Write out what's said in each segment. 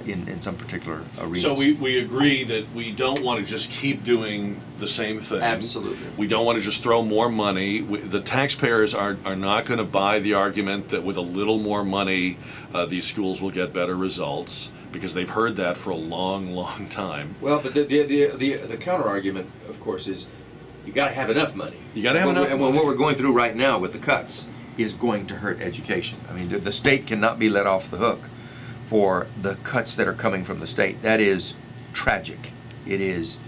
in some particular arenas. So we agree that we don't want to just keep doing the same thing. Absolutely. We don't want to just throw more money. The taxpayers are not going to buy the argument that with a little more money these schools will get better results, because they've heard that for a long, long time. Well, but the counter argument, of course, is you got to have enough money. You got to have enough money. And what we're going through right now with the cuts is going to hurt education. I mean, the state cannot be let off the hook for the cuts that are coming from the state. That is tragic. It is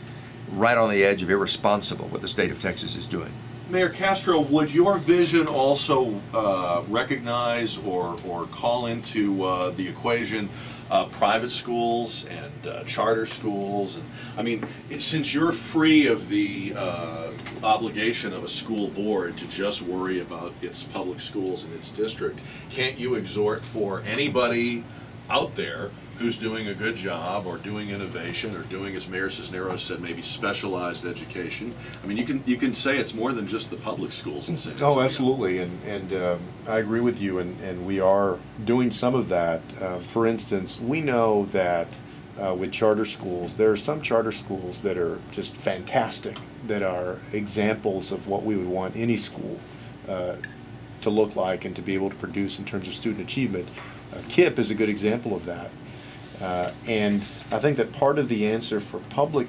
right on the edge of irresponsible what the state of Texas is doing. Mayor Castro, would your vision also recognize or call into the equation private schools and charter schools? And I mean, since you're free of the obligation of a school board to just worry about its public schools in its district, can't you exhort for anybody out there who's doing a good job or doing innovation or doing, as Mayor Cisneros said, maybe specialized education? I mean, you can say it's more than just the public schools in San Antonio. Oh, absolutely, and I agree with you, and we are doing some of that. For instance, we know that with charter schools, there are some charter schools that are just fantastic, that are examples of what we would want any school to look like and to be able to produce in terms of student achievement. KIPP is a good example of that. And I think that part of the answer for public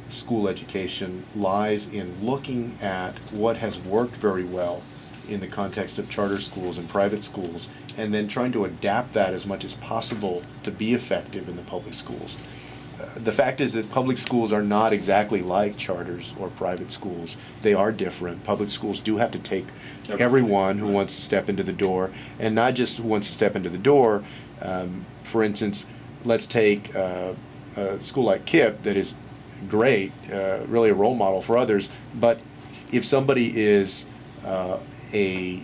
school education lies in looking at what has worked very well in the context of charter schools and private schools, and then trying to adapt that as much as possible to be effective in the public schools. The fact is that public schools are not exactly like charters or private schools. They are different. Public schools do have to take everyone who wants to step into the door, and not just who wants to step into the door. For instance, let's take a school like KIPP that is great, really a role model for others, but if somebody is a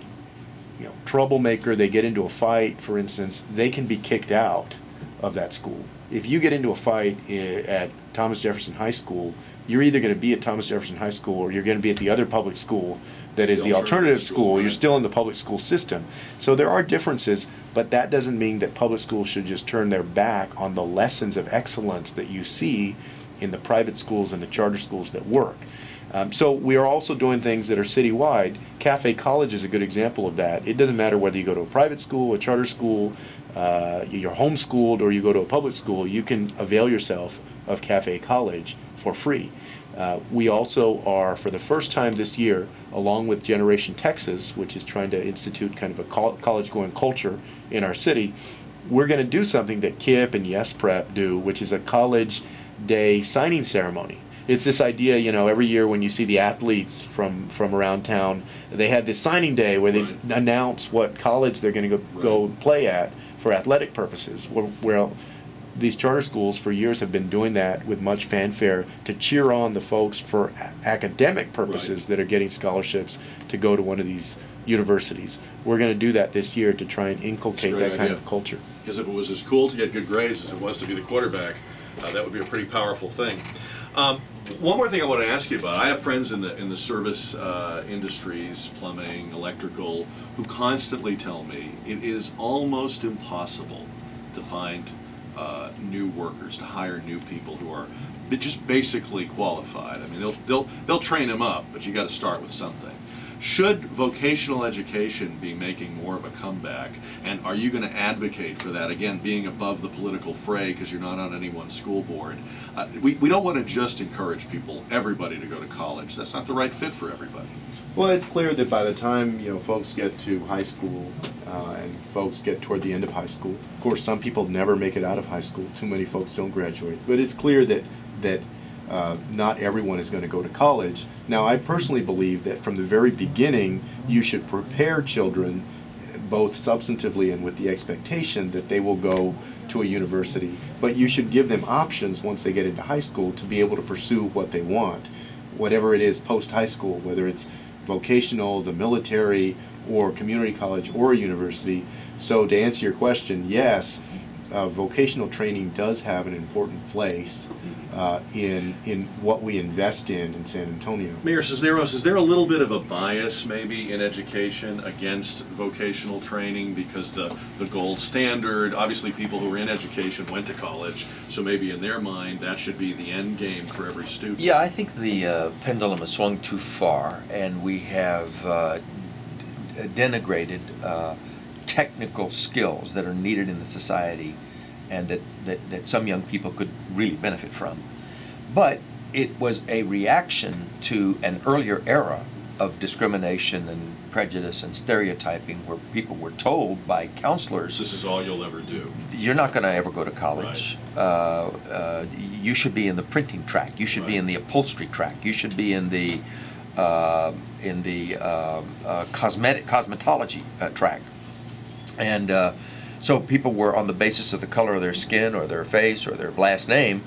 troublemaker, they get into a fight, for instance, they can be kicked out of that school. If you get into a fight at Thomas Jefferson High School, you're either going to be at Thomas Jefferson High School or you're going to be at the other public school that is the alternative school. You're still in the public school system. So there are differences, but that doesn't mean that public schools should just turn their back on the lessons of excellence that you see in the private schools and the charter schools that work. So we are also doing things that are citywide. Cafe College is a good example of that. It doesn't matter whether you go to a private school, a charter school, you're homeschooled, or you go to a public school, you can avail yourself of Cafe College for free. We also are, for the first time this year, along with Generation Texas, which is trying to institute kind of a college-going culture in our city, we're going to do something that KIPP and Yes Prep do, which is a college day signing ceremony. It's this idea, every year when you see the athletes from around town, they have this signing day where they announce what college they're going to go play at for athletic purposes. Well, these charter schools for years have been doing that with much fanfare to cheer on the folks for academic purposes that are getting scholarships to go to one of these universities. We're going to do that this year to try and inculcate that kind of culture. Because if it was as cool to get good grades as it was to be the quarterback, that would be a pretty powerful thing. One more thing I want to ask you about. I have friends in the service industries, plumbing, electrical, who constantly tell me it is almost impossible to find new workers, to hire new people who are just basically qualified. I mean, they'll train them up, but you got to start with something. Should vocational education be making more of a comeback, and are you going to advocate for that, again, being above the political fray because you're not on any one school board? We don't want to just encourage everybody to go to college. That's not the right fit for everybody. Well, it's clear that by the time folks get to high school and folks get toward the end of high school, of course some people never make it out of high school. Too many folks don't graduate. But it's clear that not everyone is going to go to college. Now, I personally believe that from the very beginning you should prepare children both substantively and with the expectation that they will go to a university, but you should give them options once they get into high school to be able to pursue what they want, whatever it is post-high school, whether it's vocational, the military, or community college, or a university. So to answer your question, yes, vocational training does have an important place in what we invest in San Antonio. Mayor Cisneros, is there a little bit of a bias maybe in education against vocational training because the gold standard, obviously people who are in education went to college, so maybe in their mind that should be the end game for every student? Yeah, I think the pendulum has swung too far, and we have denigrated technical skills that are needed in the society and that some young people could really benefit from. But it was a reaction to an earlier era of discrimination and prejudice and stereotyping where people were told by counselors, This is all you'll ever do. you're not going to ever go to college. You should be in the printing track. You should be in the upholstery track. You should be in the cosmetology track. And so people were, on the basis of the color of their skin or their face or their last name,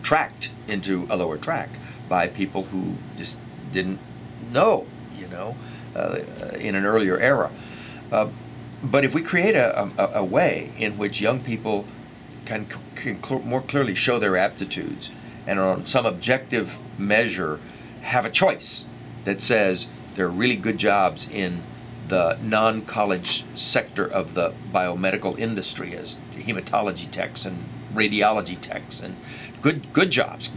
tracked into a lower track by people who just didn't know, in an earlier era. But if we create a way in which young people can more clearly show their aptitudes and on some objective measure have a choice that says there are really good jobs in the non-college sector of the biomedical industry as hematology techs and radiology techs and good jobs.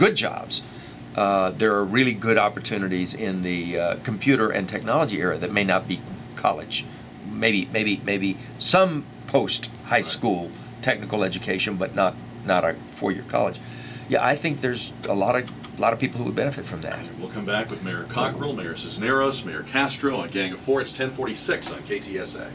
There are really good opportunities in the computer and technology area that may not be college. Maybe some post-high school technical education, but not a four-year college. Yeah, I think there's a lot of people who would benefit from that. We'll come back with Mayor Cockrell, Mayor Cisneros, Mayor Castro on Gang of Four. It's 10:46 on KTSA.